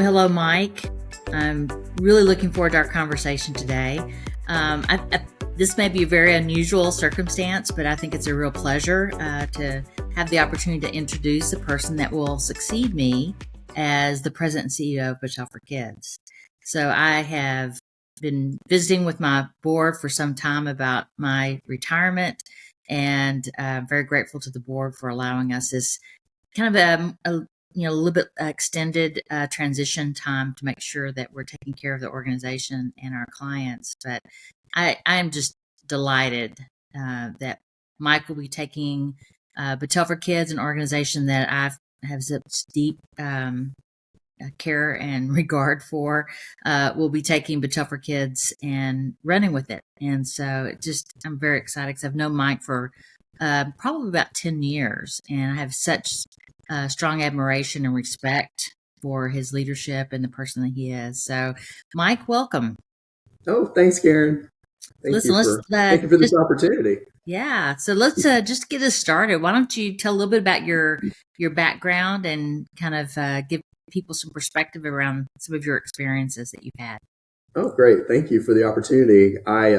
Well, hello, Mike. I'm really looking forward to our conversation today. This may be a very unusual circumstance, but I think it's a real pleasure to have the opportunity to introduce the person that will succeed me as the president and CEO of Battelle for Kids. So I have been visiting with my board for some time about my retirement, and I'm very grateful to the board for allowing us this kind of a little bit extended transition time to make sure that we're taking care of the organization and our clients. But I'm just delighted that Mike will be taking Battelle for Kids, an organization that I have such deep care and regard for. Will be taking Battelle for Kids and running with it. And so I'm very excited because I've known Mike for probably about 10 years, and I have such strong admiration and respect for his leadership and the person that he is. So, Mike, welcome. Oh, thanks, Karen. Thank you for this opportunity. Yeah. So let's just get us started. Why don't you tell a little bit about your background and kind of give people some perspective around some of your experiences that you've had. Oh, great. Thank you for the opportunity. I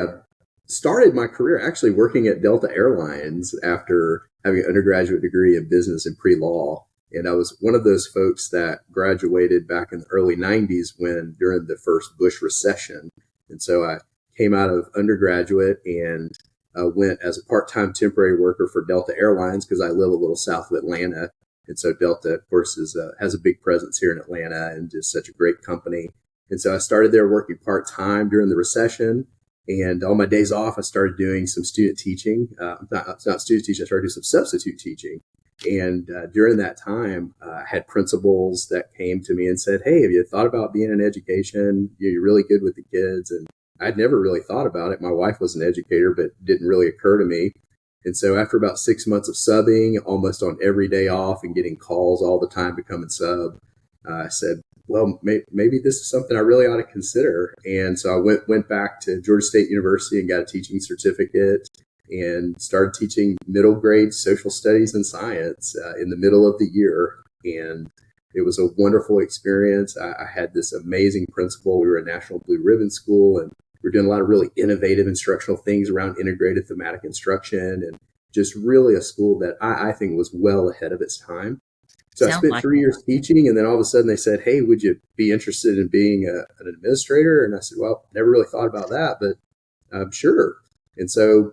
started my career actually working at Delta Airlines after having an undergraduate degree in business and pre-law. And I was one of those folks that graduated back in the early 90s during the first Bush recession. And so I came out of undergraduate and went as a part-time temporary worker for Delta Airlines because I live a little south of Atlanta. And so Delta, of course, has a big presence here in Atlanta and just such a great company. And so I started there working part-time during the recession. And on my days off, I started doing some student teaching. Not student teaching, I started doing some substitute teaching. And during that time, I had principals that came to me and said, "Hey, have you thought about being in education? You're really good with the kids." And I'd never really thought about it. My wife was an educator, but it didn't really occur to me. And so after about 6 months of subbing, almost on every day off and getting calls all the time to come and sub, I said, well, maybe this is something I really ought to consider. And so I went back to Georgia State University and got a teaching certificate and started teaching middle grade social studies and science in the middle of the year. And it was a wonderful experience. I had this amazing principal. We were a National Blue Ribbon school, and we were doing a lot of really innovative instructional things around integrated thematic instruction, and just really a school that I think was well ahead of its time. So I spent 3 years teaching, and then all of a sudden they said, "Hey, would you be interested in being an administrator?" And I said, "Well, never really thought about that, but sure." And so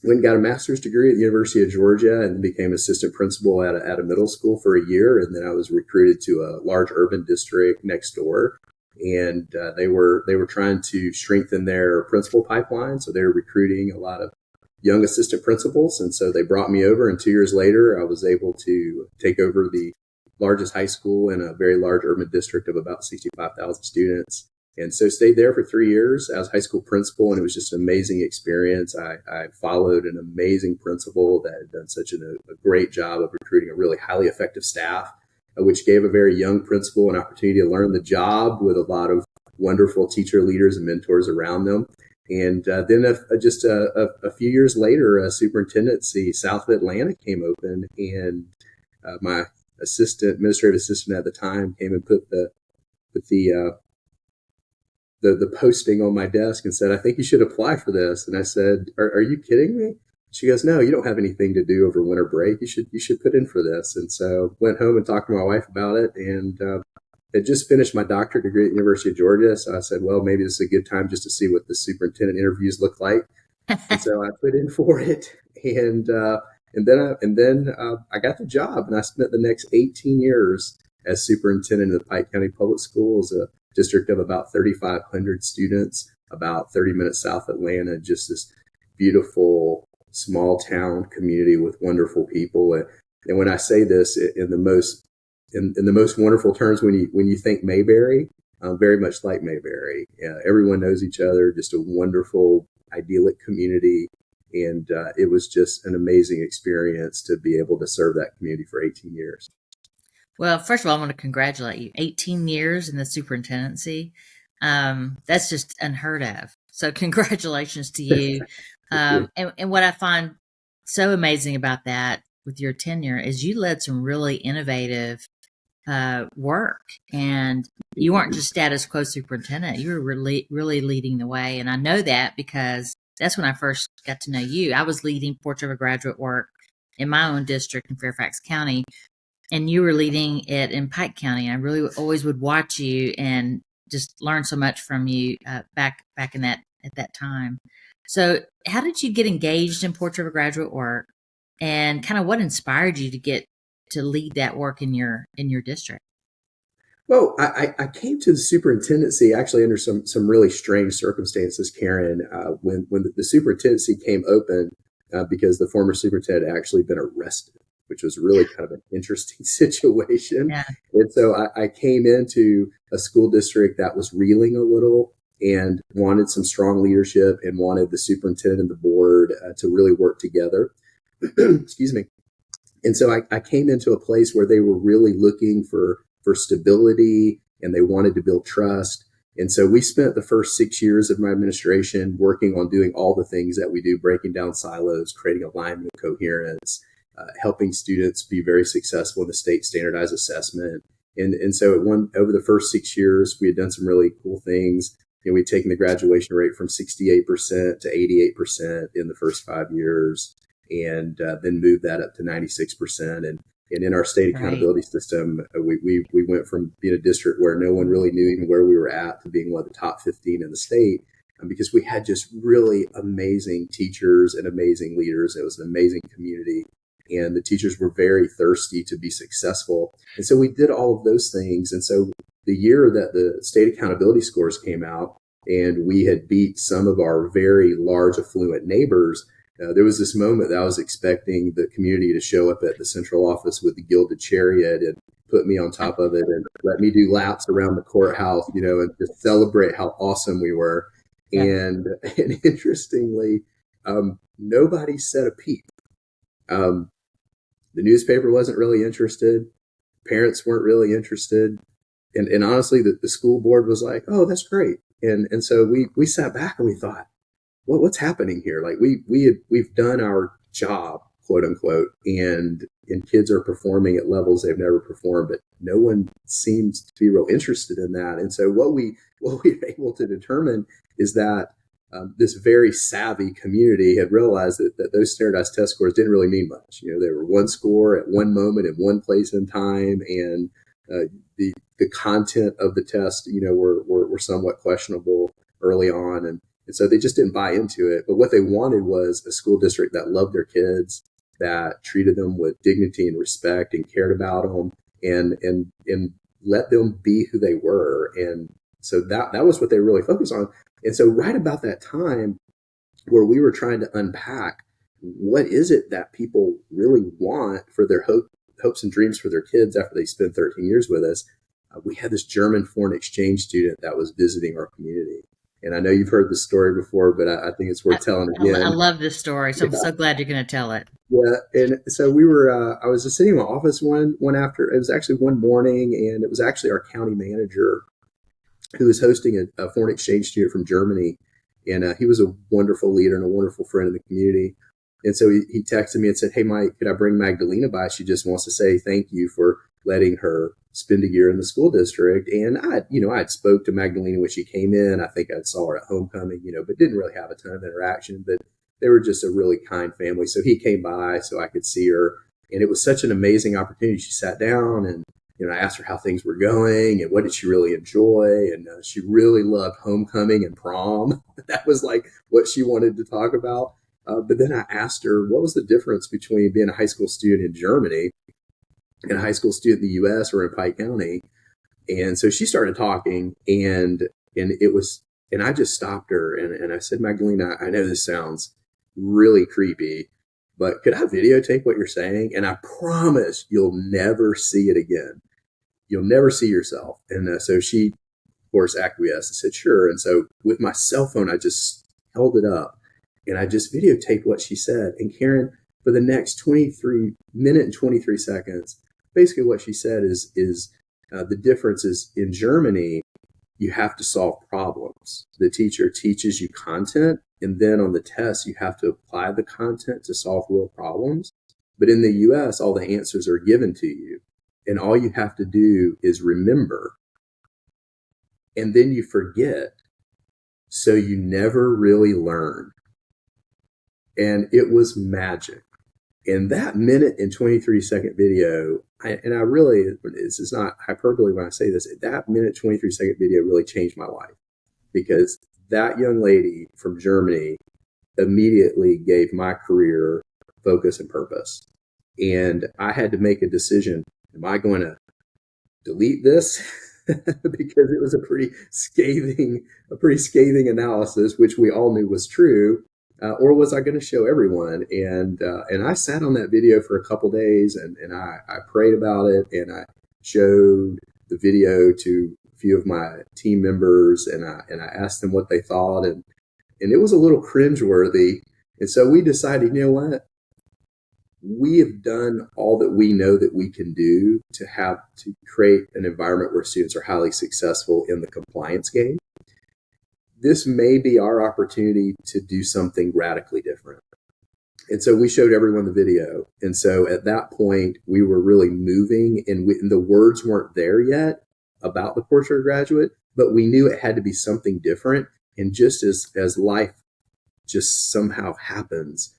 went and got a master's degree at the University of Georgia and became assistant principal at a middle school for a year. And then I was recruited to a large urban district next door. And they were trying to strengthen their principal pipeline. So they were recruiting a lot of young assistant principals. And so they brought me over, and 2 years later, I was able to take over the largest high school in a very large urban district of about 65,000 students. And so stayed there for 3 years as high school principal, and it was just an amazing experience. I followed an amazing principal that had done such a great job of recruiting a really highly effective staff, which gave a very young principal an opportunity to learn the job with a lot of wonderful teacher leaders and mentors around them. And then just a few years later, a superintendency south of Atlanta came open, and my administrative assistant at the time came and put the posting on my desk and said, "I think you should apply for this." And I said, "Are you kidding me?" She goes, "No, you don't have anything to do over winter break. You should put in for this." And so went home and talked to my wife about it, and had just finished my doctorate degree at the University of Georgia. So I said, well, maybe this is a good time just to see what the superintendent interviews look like. And so I put in for it, and then I got the job, and I spent the next 18 years as superintendent of the Pike County Public Schools, a district of about 3,500 students, about 30 minutes south of Atlanta, just this beautiful small town community with wonderful people. And when I say this in the most wonderful terms, when you think Mayberry, very much like Mayberry. Everyone knows each other, just a wonderful, idyllic community. And it was just an amazing experience to be able to serve that community for 18 years. Well, first of all, I want to congratulate you. 18 years in the superintendency. That's just unheard of. So congratulations to you. And what I find so amazing about that with your tenure is you led some really innovative work. And you weren't just status quo superintendent. You were really leading the way. And I know that because that's when I first got to know you. I was leading portrait of a graduate work in my own district in Fairfax County, and you were leading it in Pike County. I really always would watch you and just learn so much from you back in that at that time. So, how did you get engaged in portrait of a graduate work, and kind of what inspired you to get to lead that work in your district? Well, I came to the superintendency actually under some really strange circumstances, Karen. When the superintendency came open, because the former superintendent had actually been arrested, which was really kind of an interesting situation. Yeah. And so I came into a school district that was reeling a little and wanted some strong leadership and wanted the superintendent and the board to really work together. Excuse me. And so I came into a place where they were really looking for stability, and they wanted to build trust. And so we spent the first 6 years of my administration working on doing all the things that we do, breaking down silos, creating alignment and coherence, helping students be very successful in the state standardized assessment. And so over the first 6 years, we had done some really cool things. We'd taken the graduation rate from 68% to 88% in the first 5 years, and then moved that up to 96%. And in our state accountability system, we went from being a district where no one really knew even where we were at to being one of the top 15 in the state, because we had just really amazing teachers and amazing leaders. It was an amazing community, and the teachers were very thirsty to be successful. And so we did all of those things. And so the year that the state accountability scores came out and we had beat some of our very large affluent neighbors, there was this moment that I was expecting the community to show up at the central office with the gilded chariot and put me on top of it and let me do laps around the courthouse, and just celebrate how awesome we were. Yeah. And interestingly, nobody said a peep. The newspaper wasn't really interested. Parents weren't really interested. And honestly, the school board was like, oh, that's great. And so we sat back and we thought, what's happening here? Like we've done our job, quote unquote, and kids are performing at levels they've never performed, but no one seems to be real interested in that. And so what we were able to determine is that this very savvy community had realized that those standardized test scores didn't really mean much. They were one score at one moment in one place in time, and the content of the test, were somewhat questionable early on, and so they just didn't buy into it. But what they wanted was a school district that loved their kids, that treated them with dignity and respect and cared about them, and let them be who they were. And so that was what they really focused on. And so right about that time where we were trying to unpack what is it that people really want for their hopes and dreams for their kids after they spend 13 years with us, we had this German foreign exchange student that was visiting our community. And I know you've heard this story before, but I think it's worth telling again. I love this story, so I'm so glad you're going to tell it. Yeah, and so we were. I was just sitting in my office one after. It was actually one morning, and it was actually our county manager who was hosting a foreign exchange student from Germany, and he was a wonderful leader and a wonderful friend in the community. And so he texted me and said, "Hey, Mike, could I bring Magdalena by? She just wants to say thank you for letting her spend a year in the school district." And I'd spoke to Magdalena when she came in. I think I saw her at homecoming, but didn't really have a ton of interaction, but they were just a really kind family. So he came by so I could see her, and it was such an amazing opportunity. She sat down and, I asked her how things were going and what did she really enjoy. And she really loved homecoming and prom. That was like what she wanted to talk about. But then I asked her, what was the difference between being a high school student in Germany and a high school student in the U.S. or in Pike County? And so she started talking, and I just stopped her and I said, Magdalena, I know this sounds really creepy, but could I videotape what you're saying? And I promise you'll never see it again. You'll never see yourself. And so she, of course, acquiesced and said, sure. And so with my cell phone, I just held it up and I just videotaped what she said. And Karen, for the next 23 minute and 23 seconds, basically what she said is the difference is in Germany, you have to solve problems. The teacher teaches you content, and then on the test, you have to apply the content to solve real problems. But in the U.S., all the answers are given to you. And all you have to do is remember, and then you forget. So you never really learn. And it was magic. And that minute and 23-second video, this is not hyperbole when I say this, that minute, 23-second video really changed my life, because that young lady from Germany immediately gave my career focus and purpose. And I had to make a decision. Am I going to delete this? Because it was a pretty scathing analysis, which we all knew was true. Or was I going to show everyone? And I sat on that video for a couple days, and I prayed about it, and I showed the video to a few of my team members, and I asked them what they thought, and it was a little cringeworthy. And so we decided, you know what? We have done all that we know that we can do to create an environment where students are highly successful in the compliance game. This may be our opportunity to do something radically different. And so we showed everyone the video. And so at that point, we were really moving, and the words weren't there yet about the Portrait of a Graduate, but we knew it had to be something different. And just as life just somehow happens,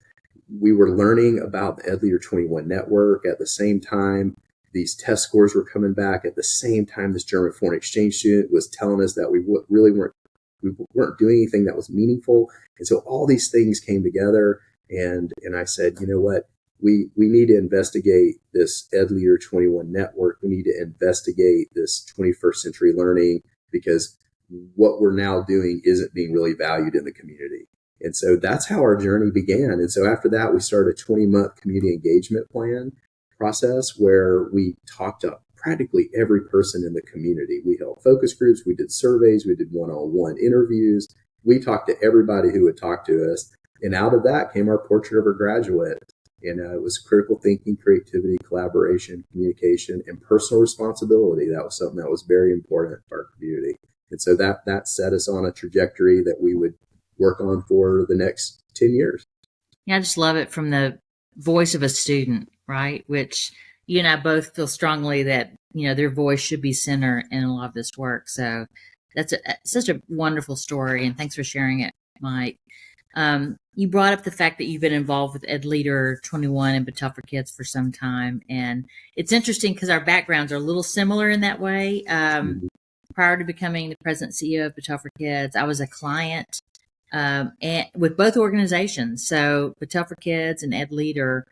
we were learning about the EdLeader21 Network at the same time. These test scores were coming back at the same time. This German foreign exchange student was telling us that we weren't doing anything that was meaningful. And so all these things came together, and I said, you know what, we need to investigate this EdLeader21 Network. We need to investigate this 21st century learning, because what we're now doing isn't being really valued in the community. And so that's how our journey began. And so after that, we started a 20-month community engagement plan process where we talked to practically every person in the community. We held focus groups, we did surveys, we did one-on-one interviews. We talked to everybody who would talk to us. And out of that came our Portrait of a Graduate. And it was critical thinking, creativity, collaboration, communication, and personal responsibility. That was something that was very important for our community. And so that set us on a trajectory that we would work on for the next 10 years. Yeah, I just love it from the voice of a student, right? Which you and I both feel strongly that, their voice should be center in a lot of this work. So that's such a wonderful story. And thanks for sharing it, Mike. You brought up the fact that you've been involved with EdLeader21 and Battelle for Kids for some time. And it's interesting because our backgrounds are a little similar in that way. Prior to becoming the president and CEO of Battelle for Kids, I was a client and with both organizations. So Battelle for Kids and EdLeader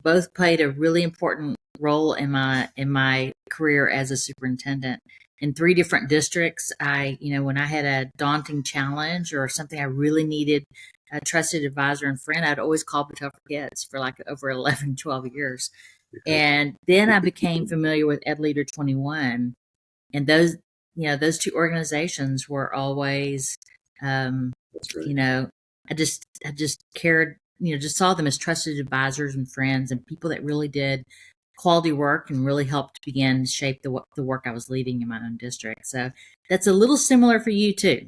both played a really important role in my career as a superintendent in 3 different districts. When I had a daunting challenge or something I really needed a trusted advisor and friend, I'd always call Battelle for Kids for like over 11, 12 years. And then I became familiar with EdLeader21, and those 2 organizations were always, That's right. I just cared, just saw them as trusted advisors and friends and people that really did quality work and really helped begin to shape the work I was leading in my own district. So that's a little similar for you too,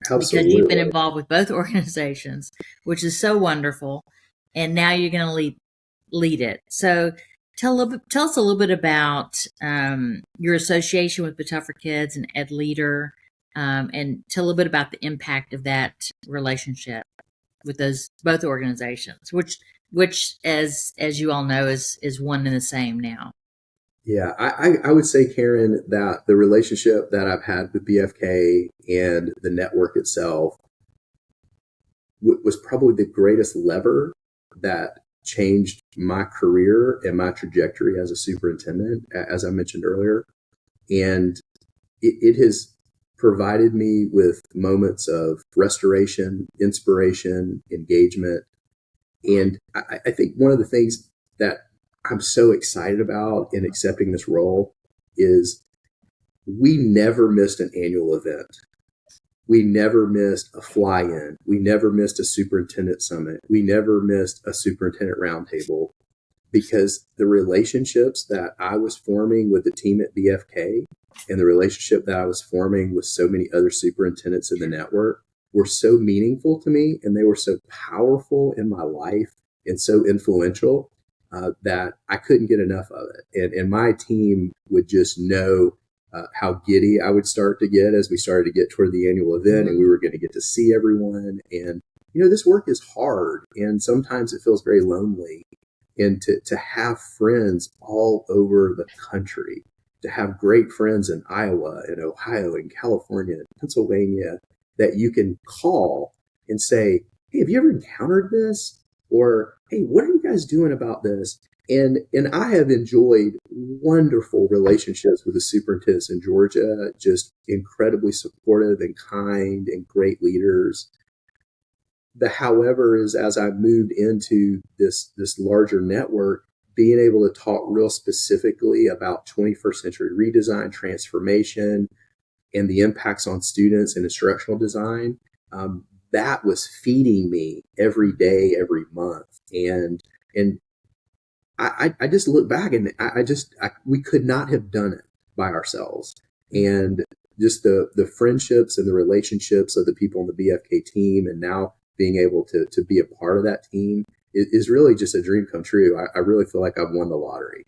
Absolutely. because you've been involved with both organizations, which is so wonderful. And now you're going to lead it. So tell us a little bit about your association with Battelle for Kids and EdLeader, and tell a little bit about the impact of that relationship with both organizations, which as you all know is one and the same now. Yeah, I would say, Karen, that the relationship that I've had with BFK and the network itself was probably the greatest lever that changed my career and my trajectory as a superintendent, as I mentioned earlier. And it has provided me with moments of restoration, inspiration, engagement. And I think one of the things that I'm so excited about in accepting this role is we never missed an annual event. We never missed a fly-in. We never missed a superintendent summit. We never missed a superintendent roundtable, because the relationships that I was forming with the team at BFK and the relationship that I was forming with so many other superintendents in the network were so meaningful to me, and they were so powerful in my life and so influential. that I couldn't get enough of it. And my team would just know how giddy I would start to get as we started to get toward the annual event, and we were going to get to see everyone. And, this work is hard, and sometimes it feels very lonely. And to have friends all over the country, to have great friends in Iowa and Ohio and California and Pennsylvania that you can call and say, hey, have you ever encountered this? Or, hey, what are you guys doing about this? And I have enjoyed wonderful relationships with the superintendents in Georgia, just incredibly supportive and kind and great leaders. The however is, as I moved into this larger network, being able to talk real specifically about 21st century redesign, transformation, and the impacts on students and instructional design, that was feeding me every day, every month. And I just look back and we could not have done it by ourselves. And just the friendships and the relationships of the people on the BFK team, and now being able to be a part of that team is really just a dream come true. I really feel like I've won the lottery.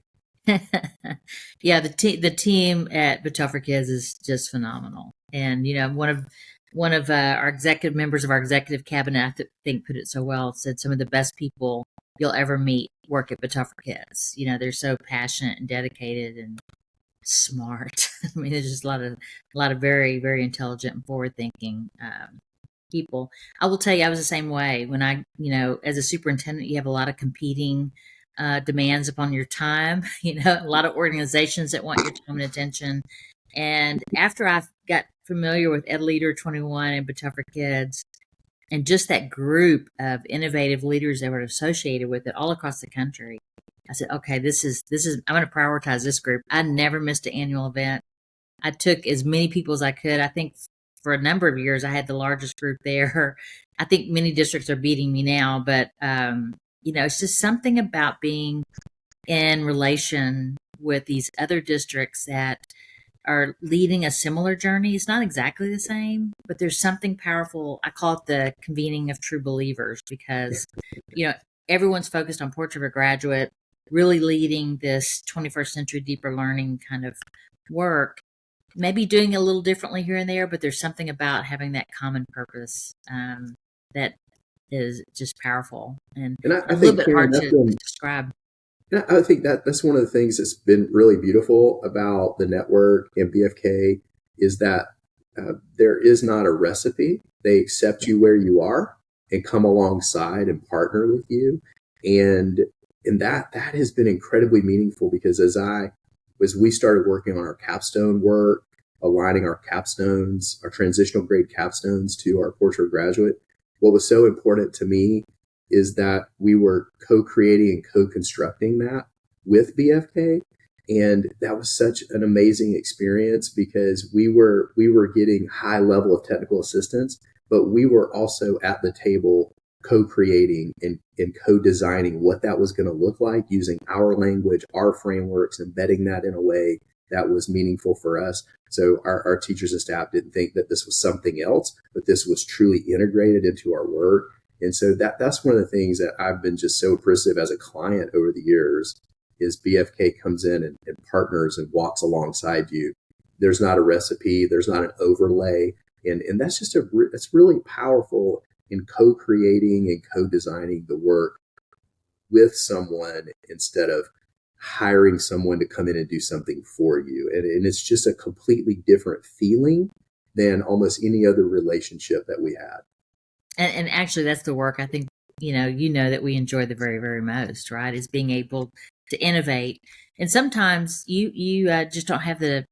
Yeah, the team at Battelle for Kids is just phenomenal. And one of our executive members of our executive cabinet, I think, put it so well. Said some of the best people you'll ever meet work at Battelle for Kids. They're so passionate and dedicated and smart. I mean, there's just a lot of very, very intelligent and forward thinking people. I will tell you, I was the same way. When as a superintendent, you have a lot of competing demands upon your time. A lot of organizations that want your time and attention. And after I got familiar with EdLeader21 and Battelle for Kids, and just that group of innovative leaders that were associated with it all across the country, I said, okay, this is I'm going to prioritize this group. I never missed an annual event. I took as many people as I could. I think for a number of years, I had the largest group there. I think many districts are beating me now, but it's just something about being in relation with these other districts that are leading a similar journey. It's not exactly the same, but there's something powerful. I call it the convening of true believers, because, everyone's focused on Portrait of a Graduate, really leading this 21st century deeper learning kind of work, maybe doing it a little differently here and there, but there's something about having that common purpose that is just powerful and I a think, little bit Karen, hard to describe. I think that's one of the things that's been really beautiful about the network and BFK is that there is not a recipe. They accept you where you are and come alongside and partner with you. And that has been incredibly meaningful, because as we started working on our capstone work, aligning our capstones, our transitional grade capstones to our Portrait of Graduate, what was so important to me is that we were co-creating and co-constructing that with BFK. And that was such an amazing experience, because we were getting high level of technical assistance, but we were also at the table co-creating and co-designing what that was going to look like, using our language, our frameworks, embedding that in a way that was meaningful for us. So our teachers and staff didn't think that this was something else, but this was truly integrated into our work. And so that's one of the things that I've been just so appreciative as a client over the years is BFK comes in and partners and walks alongside you. There's not a recipe. There's not an overlay. And that's just it's really powerful in co-creating and co-designing the work with someone instead of hiring someone to come in and do something for you. And it's just a completely different feeling than almost any other relationship that we had. And actually, that's the work I think, that we enjoy the very, very most, right? Is being able to innovate. And sometimes you just don't have the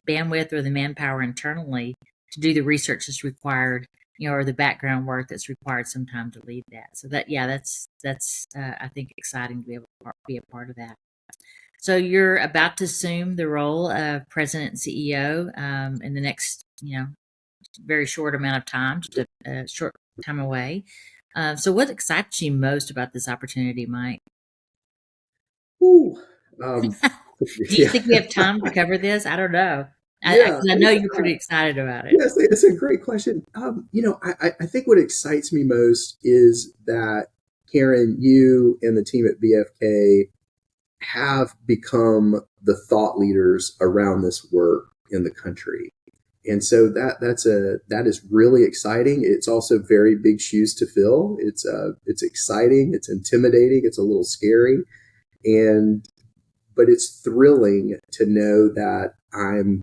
bandwidth or the manpower internally to do the research that's required, or the background work that's required sometime to lead that. So that's I think exciting to be able to be a part of that. So you're about to assume the role of president and CEO in the next, very short amount of time, just a short time away. So what excites you most about this opportunity, Mike? Ooh, Do you think we have time to cover this? I don't know. Yeah, I know you're pretty excited about it. Yes, it's a great question. I think what excites me most is that, Karen, you and the team at BFK have become the thought leaders around this work in the country. And so that is really exciting. It's also very big shoes to fill. It's exciting. It's intimidating. It's a little scary, but it's thrilling to know that I'm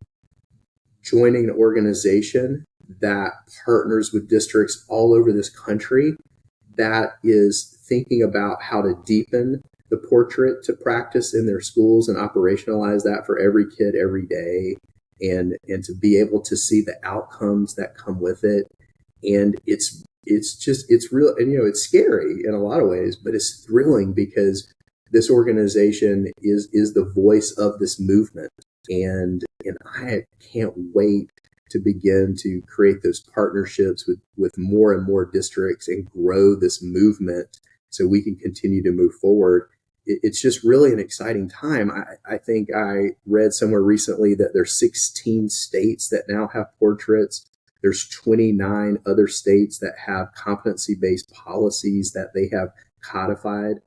joining an organization that partners with districts all over this country that is thinking about how to deepen the portrait to practice in their schools and operationalize that for every kid every day, and to be able to see the outcomes that come with it. And it's real, and it's scary in a lot of ways, but it's thrilling because this organization is the voice of this movement, and I can't wait to begin to create those partnerships with more and more districts and grow this movement so we can continue to move forward. It's just really an exciting time. I think I read somewhere recently that there's 16 states that now have portraits. There's 29 other states that have competency-based policies that they have codified.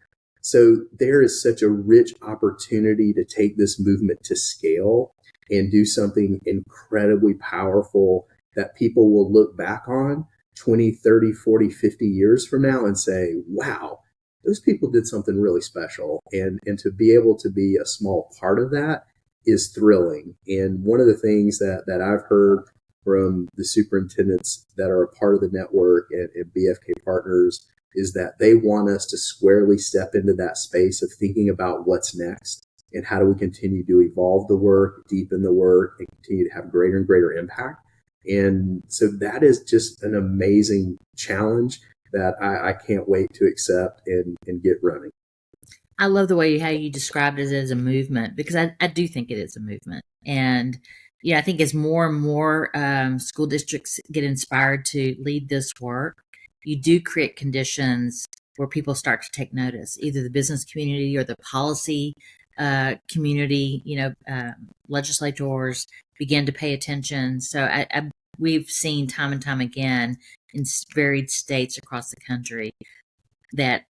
So there is such a rich opportunity to take this movement to scale and do something incredibly powerful that people will look back on 20, 30, 40, 50 years from now and say, wow, those people did something really special. And to be able to be a small part of that is thrilling. And one of the things that I've heard from the superintendents that are a part of the network and BFK partners is that they want us to squarely step into that space of thinking about what's next and how do we continue to evolve the work, deepen the work, and continue to have greater and greater impact. And so that is just an amazing challenge that I can't wait to accept and get running. I love the way how you described it as a movement, because I do think it is a movement. And I think as more and more school districts get inspired to lead this work, you do create conditions where people start to take notice, either the business community or the policy community, legislators begin to pay attention. So we've seen time and time again in varied states across the country that,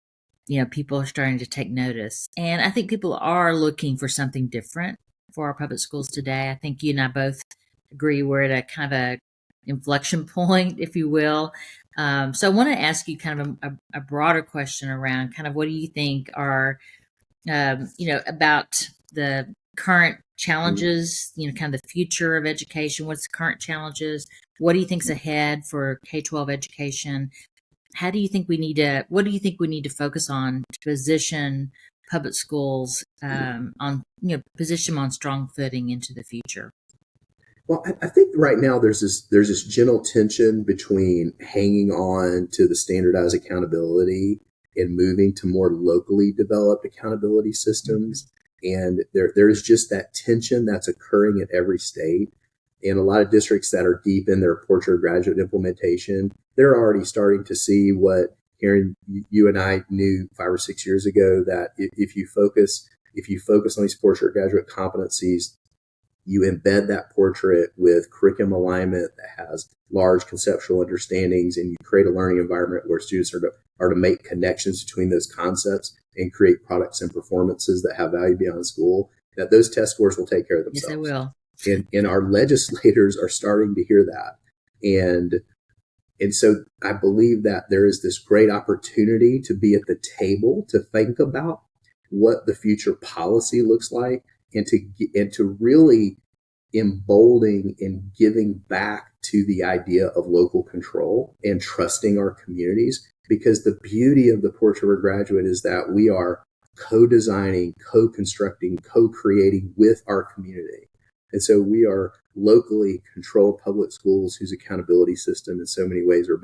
people are starting to take notice. And I think people are looking for something different for our public schools today. I think you and I both agree we're at a kind of a inflection point, if you will. So I want to ask you kind of a broader question around kind of what do you think are, about the current challenges, kind of the future of education. What's the current challenges? What do you think's ahead for K-12 education? What do you think we need to focus on to position public schools position them on strong footing into the future? Well, I think right now there's this gentle tension between hanging on to the standardized accountability and moving to more locally developed accountability systems. And there's just that tension that's occurring in every state. And a lot of districts that are deep in their portrait graduate implementation, they're already starting to see what Karen, you and I knew 5 or 6 years ago, that if you focus on these portrait graduate competencies, you embed that portrait with curriculum alignment that has large conceptual understandings, and you create a learning environment where students are to make connections between those concepts and create products and performances that have value beyond school, that those test scores will take care of themselves. Yes, they will. And our legislators are starting to hear that. And so I believe that there is this great opportunity to be at the table to think about what the future policy looks like, and to really emboldening and giving back to the idea of local control and trusting our communities. Because the beauty of the Portrait of a Graduate is that we are co-designing, co-constructing, co-creating with our community. And so we are locally controlled public schools whose accountability system in so many ways are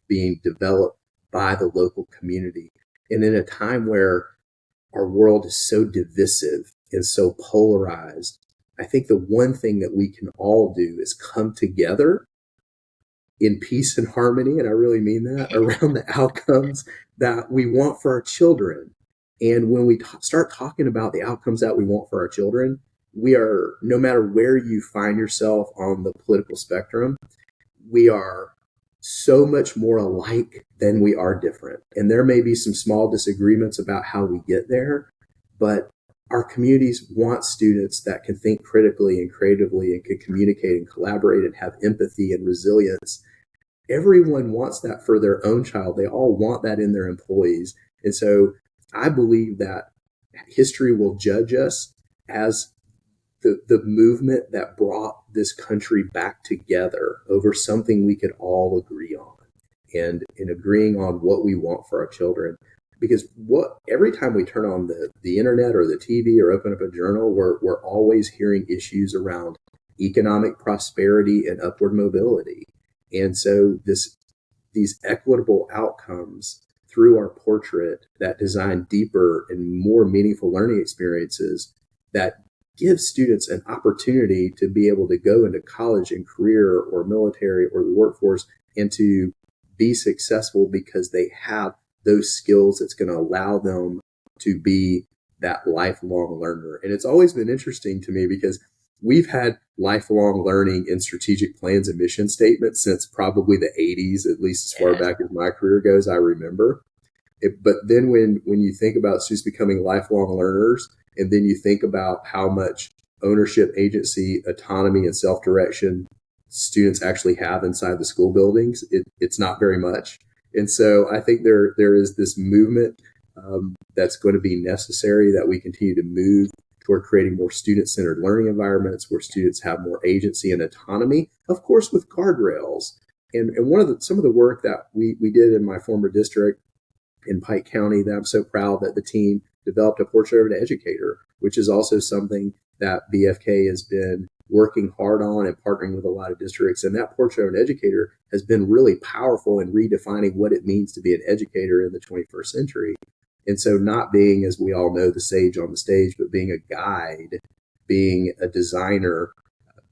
being developed by the local community. And in a time where our world is so divisive and so polarized, I think the one thing that we can all do is come together in peace and harmony, and I really mean that, around the outcomes that we want for our children. And when we start talking about the outcomes that we want for our children, we are, no matter where you find yourself on the political spectrum, we are so much more alike than we are different. And there may be some small disagreements about how we get there, but our communities want students that can think critically and creatively and can communicate and collaborate and have empathy and resilience. Everyone wants that for their own child. They all want that in their employees. And so I believe that history will judge us as the movement that brought this country back together over something we could all agree on, and in agreeing on what we want for our children. Because every time we turn on the internet or the TV or open up a journal, we're always hearing issues around economic prosperity and upward mobility. And so these equitable outcomes through our portrait that design deeper and more meaningful learning experiences that give students an opportunity to be able to go into college and career or military or the workforce and to be successful because they have those skills that's going to allow them to be that lifelong learner. And it's always been interesting to me because we've had lifelong learning in strategic plans and mission statements since probably the 80s, at least as far back as my career goes, I remember. But then when you think about students becoming lifelong learners, and then you think about how much ownership, agency, autonomy, and self-direction students actually have inside the school buildings, it's not very much. And so I think there is this movement that's going to be necessary, that we continue to move toward creating more student-centered learning environments where students have more agency and autonomy, of course, with guardrails. And some of the work that we did in my former district in Pike County, that I'm so proud that the team developed a portrait of an educator, which is also something that BFK has been working hard on and partnering with a lot of districts. And that portrait of an educator has been really powerful in redefining what it means to be an educator in the 21st century. And so not being, as we all know, the sage on the stage, but being a guide, being a designer,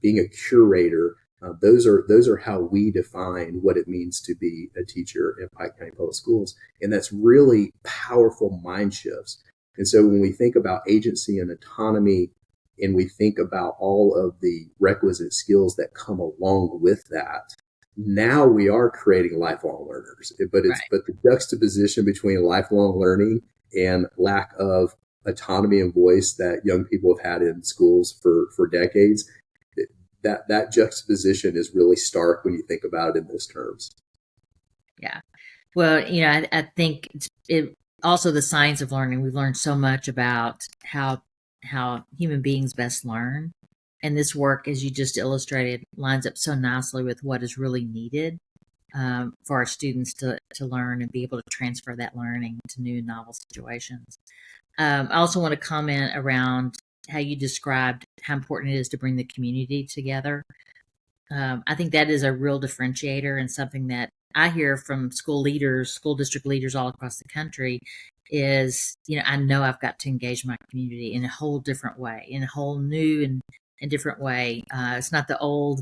being a curator, those are how we define what it means to be a teacher in Pike County Public Schools. And that's really powerful mind shifts. And so when we think about agency and autonomy, and we think about all of the requisite skills that come along with that, now we are creating lifelong learners. But the juxtaposition between lifelong learning and lack of autonomy and voice that young people have had in schools for decades, that juxtaposition is really stark when you think about it in those terms. Yeah. Well, I think it also the science of learning. We've learned so much about how human beings best learn. And this work, as you just illustrated, lines up so nicely with what is really needed for our students to learn and be able to transfer that learning to new novel situations. I also want to comment around how you described how important it is to bring the community together. I think that is a real differentiator, and something that I hear from school leaders, school district leaders all across the country is, I know I've got to engage my community in a whole different way, in a whole new and different way. It's not the old,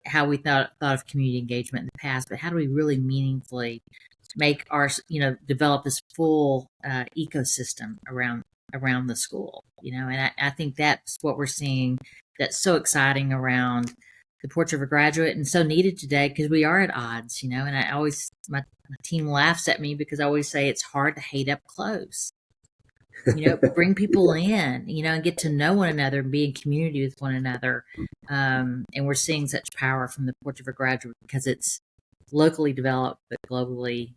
how we thought of community engagement in the past, but how do we really meaningfully make our, develop this full ecosystem around the school, and I think that's what we're seeing that's so exciting around the portrait of a graduate, and so needed today because we are at odds, and I always, my team laughs at me because I always say it's hard to hate up close. Bring people in, and get to know one another and be in community with one another. And we're seeing such power from the portrait of a graduate because it's locally developed but globally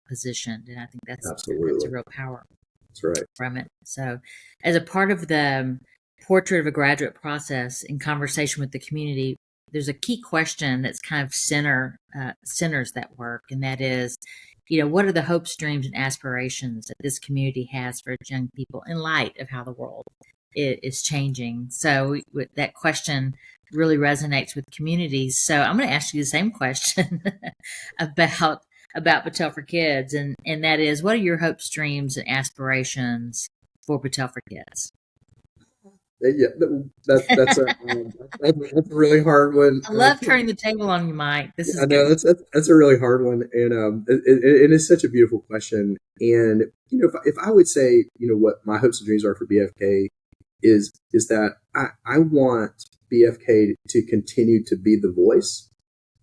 positioned, and I think that's a real power. That's right. From it. So, as a part of the portrait of a graduate process in conversation with the community, there's a key question that's kind of centers that work, and that is, what are the hopes, dreams, and aspirations that this community has for its young people in light of how the world is changing? So that question really resonates with communities. So I'm going to ask you the same question about Battelle for Kids, and that is, what are your hopes, dreams, and aspirations for Battelle for Kids? Yeah, that's a really hard one. I love turning the table on you, Mike. This is know that's a really hard one, and it is such a beautiful question. And if I would say, what my hopes and dreams are for BFK is that I want BFK to continue to be the voice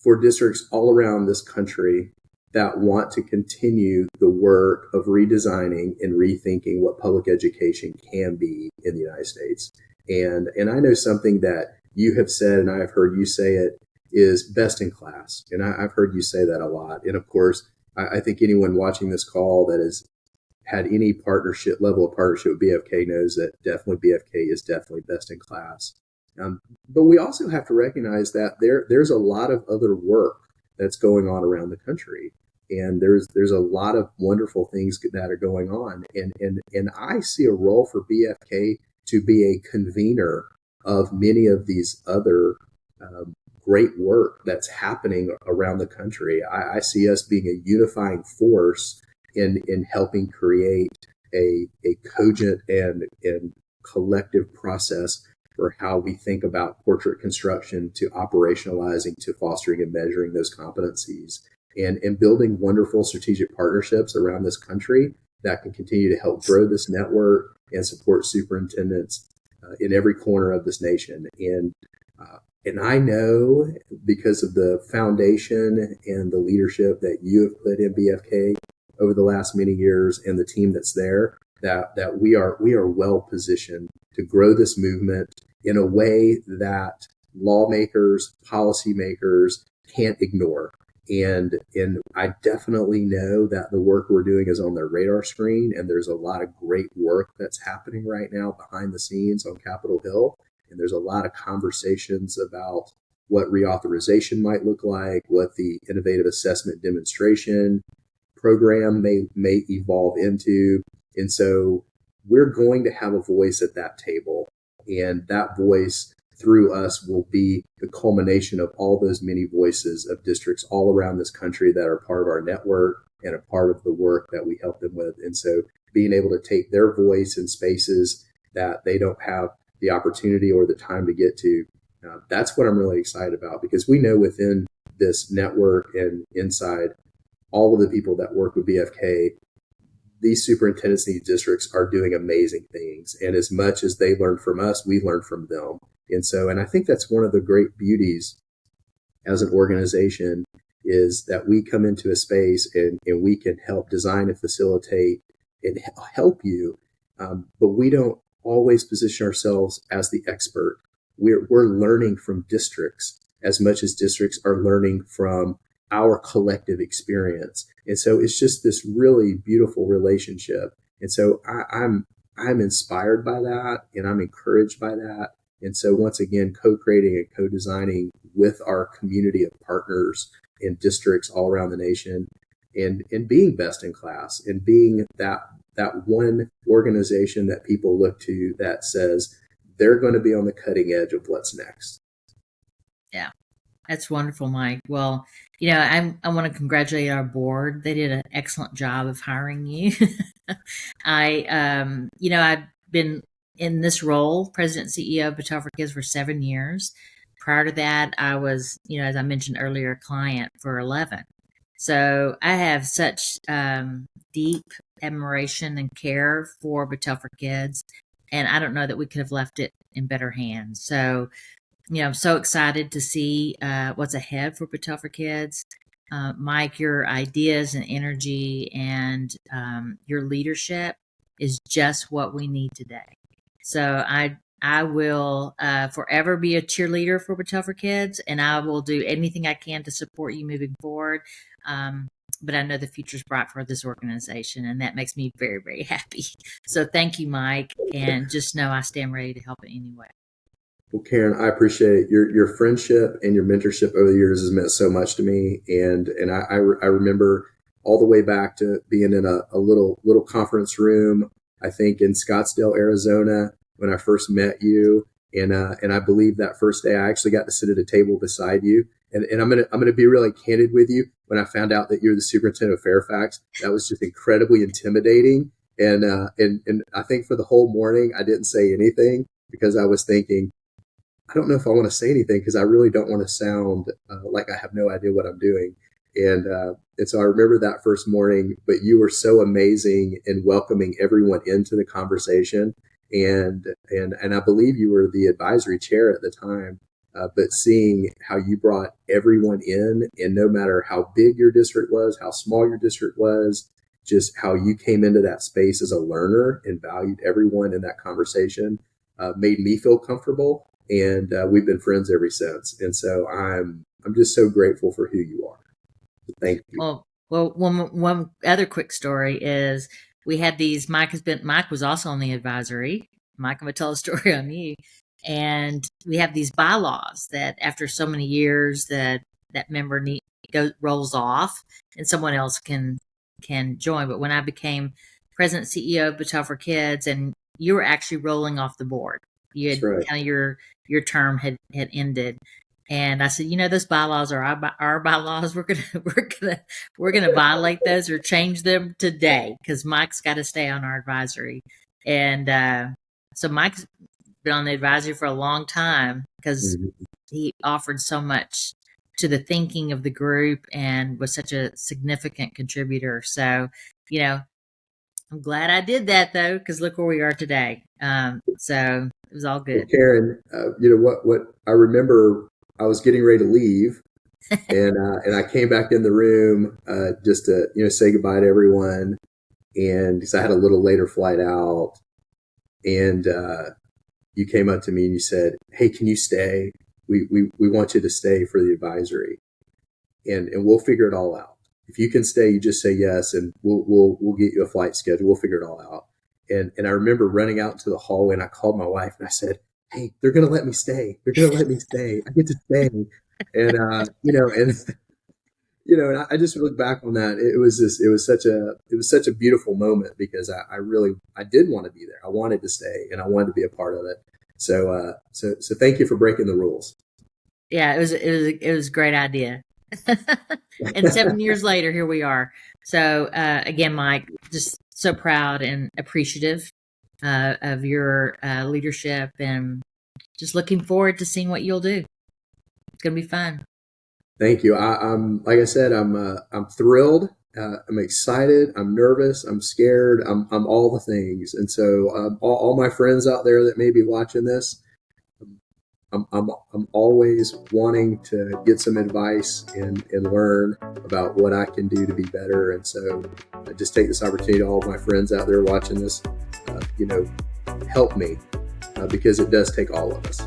for districts all around this country that want to continue the work of redesigning and rethinking what public education can be in the United States. And I know something that you have said, and I have heard you say it, is best in class. And I've heard you say that a lot. And of course, I think anyone watching this call that has had any level of partnership with BFK knows that definitely BFK is definitely best in class. But we also have to recognize that there's a lot of other work that's going on around the country. And there's a lot of wonderful things that are going on. And I see a role for BFK to be a convener of many of these other great work that's happening around the country. I see us being a unifying force in helping create a cogent and collective process for how we think about portrait construction, to operationalizing, to fostering and measuring those competencies, and building wonderful strategic partnerships around this country that can continue to help grow this network and support superintendents in every corner of this nation. And I know, because of the foundation and the leadership that you have put in BFK over the last many years, and the team that's there, that we are well positioned to grow this movement in a way that lawmakers, policymakers can't ignore. And I definitely know that the work we're doing is on their radar screen, and there's a lot of great work that's happening right now behind the scenes on Capitol Hill. And there's a lot of conversations about what reauthorization might look like, what the innovative assessment demonstration program may evolve into. And so we're going to have a voice at that table, and that voice through us will be the culmination of all those many voices of districts all around this country that are part of our network and a part of the work that we help them with. And so being able to take their voice in spaces that they don't have the opportunity or the time to get to, that's what I'm really excited about, because we know within this network and inside all of the people that work with BFK, these superintendents in these districts are doing amazing things. And as much as they learn from us, we learn from them. And I think that's one of the great beauties as an organization, is that we come into a space and we can help design and facilitate and help you. But we don't always position ourselves as the expert. We're learning from districts as much as districts are learning from our collective experience. And so it's just this really beautiful relationship. And so I'm inspired by that, and I'm encouraged by that. And so once again, co-creating and co-designing with our community of partners in districts all around the nation, and being best in class, and being that one organization that people look to that says they're going to be on the cutting edge of what's next. Yeah, that's wonderful, Mike. Well, I want to congratulate our board. They did an excellent job of hiring you. I've been in this role, President and CEO of Battelle for Kids, for 7 years. Prior to that, I was, as I mentioned earlier, a client for 11. So I have such deep admiration and care for Battelle for Kids, and I don't know that we could have left it in better hands. So, I'm so excited to see what's ahead for Battelle for Kids. Mike, your ideas and energy and your leadership is just what we need today. So I will forever be a cheerleader for Battelle for Kids, and I will do anything I can to support you moving forward. But I know the future's bright for this organization, and that makes me very, very happy. So thank you, Mike, and just know I stand ready to help in any way. Well, Karen, I appreciate your friendship and your mentorship over the years has meant so much to me. And I remember all the way back to being in a little conference room, I think in Scottsdale, Arizona, when I first met you. And I believe that first day I actually got to sit at a table beside you. And I'm gonna be really candid with you. When I found out that you're the superintendent of Fairfax, that was just incredibly intimidating. And I think for the whole morning I didn't say anything, because I was thinking, I don't know if I want to say anything, because I really don't want to sound like I have no idea what I'm doing. And so I remember that first morning, but you were so amazing in welcoming everyone into the conversation. And I believe you were the advisory chair at the time but seeing how you brought everyone in, and no matter how big your district was, how small your district was, just how you came into that space as a learner and valued everyone in that conversation, made me feel comfortable. And we've been friends ever since. And so I'm just so grateful for who you are. So thank you. Well, one other quick story is we had these. Mike was also on the advisory. Mike, I'm gonna tell a story on you. And we have these bylaws that after so many years that member rolls off and someone else can join. But when I became president CEO of Battelle for Kids, and you were actually rolling off the board, you had kind of your term had ended. And I said, those bylaws are our bylaws. We're gonna violate those or change them today because Mike's got to stay on our advisory. And so Mike's been on the advisory for a long time because he offered so much to the thinking of the group and was such a significant contributor. So, I'm glad I did that though, because look where we are today. So it was all good. Well, Karen, what I remember, I was getting ready to leave, and I came back in the room just to say goodbye to everyone, and because I had a little later flight out, and you came up to me and you said, "Hey, can you stay? We want you to stay for the advisory, and we'll figure it all out. If you can stay, you just say yes, and we'll get you a flight schedule. We'll figure it all out." And I remember running out into the hallway, and I called my wife and I said, "Hey, they're going to let me stay. They're going to let me stay. I get to stay." And, and I just look back on that. It was such a beautiful moment because I did want to be there. I wanted to stay and I wanted to be a part of it. So thank you for breaking the rules. Yeah, it was a great idea. And 7 years later, here we are. So, again, Mike, just so proud and appreciative of your leadership, and just looking forward to seeing what you'll do. It's going to be fun. Thank you. I'm like I said, I'm thrilled. I'm excited. I'm nervous. I'm scared. I'm all the things. And so all my friends out there that may be watching this, I'm always wanting to get some advice and learn about what I can do to be better. And so I just take this opportunity to all of my friends out there watching this, help me because it does take all of us.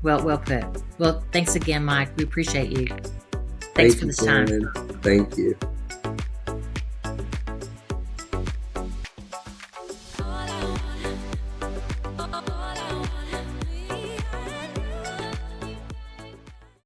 Well put. Well, thanks again, Mike. We appreciate you. Thanks for this time. Thank you.